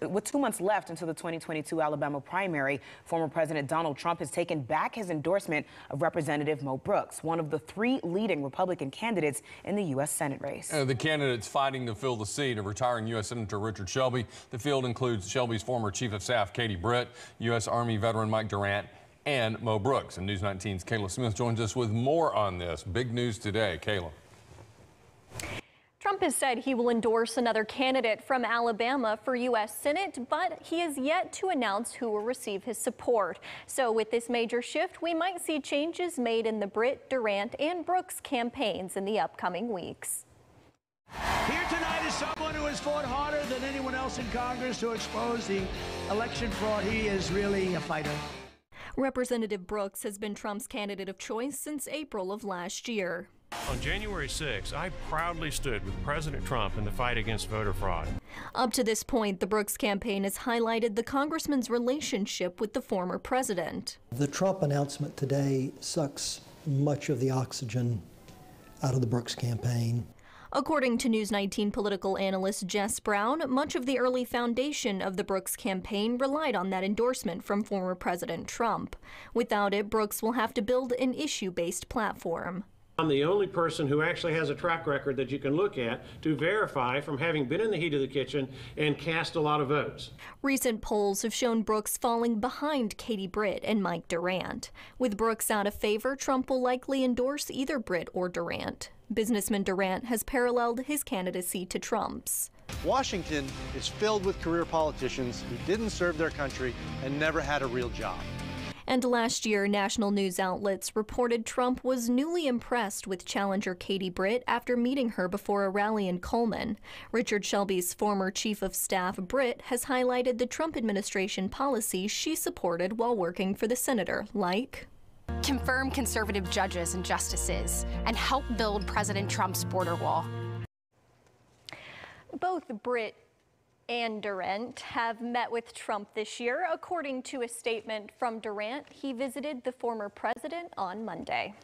With 2 months left until the 2022 Alabama primary, former President Donald Trump has taken back his endorsement of Representative Mo Brooks, one of the 3 leading Republican candidates in the U.S. Senate race. The candidates fighting to fill the seat of retiring U.S. Senator Richard Shelby. The field includes Shelby's former Chief of Staff, Katie Britt, U.S. Army veteran Mike Durant, and Mo Brooks. And News 19's Kayla Smith joins us with more on this. Big news today. Kayla. Trump has said he will endorse another candidate from Alabama for U.S. Senate, but he has yet to announce who will receive his support. So with this major shift, we might see changes made in the Britt, Durant, and Brooks campaigns in the upcoming weeks. Here tonight is someone who has fought harder than anyone else in Congress to expose the election fraud. He is really a fighter. Representative Brooks has been Trump's candidate of choice since April of last year. On January 6, I proudly stood with President Trump in the fight against voter fraud. Up to this point, the Brooks campaign has highlighted the congressman's relationship with the former president. The Trump announcement today sucks much of the oxygen out of the Brooks campaign. According to News 19 political analyst Jess Brown, much of the early foundation of the Brooks campaign relied on that endorsement from former President Trump. Without it, Brooks will have to build an issue-based platform. I'm the only person who actually has a track record that you can look at to verify from having been in the heat of the kitchen and cast a lot of votes. Recent polls have shown Brooks falling behind Katie Britt and Mike Durant. With Brooks out of favor, Trump will likely endorse either Britt or Durant. Businessman Durant has paralleled his candidacy to Trump's. Washington is filled with career politicians who didn't serve their country and never had a real job. And last year, national news outlets reported Trump was newly impressed with challenger Katie Britt after meeting her before a rally in Coleman. Richard Shelby's former chief of staff, Britt, has highlighted the Trump administration policies she supported while working for the senator, like confirm conservative judges and justices and help build President Trump's border wall. Both Britt and Durant have met with Trump this year. According to a statement from Durant, he visited the former president on Monday.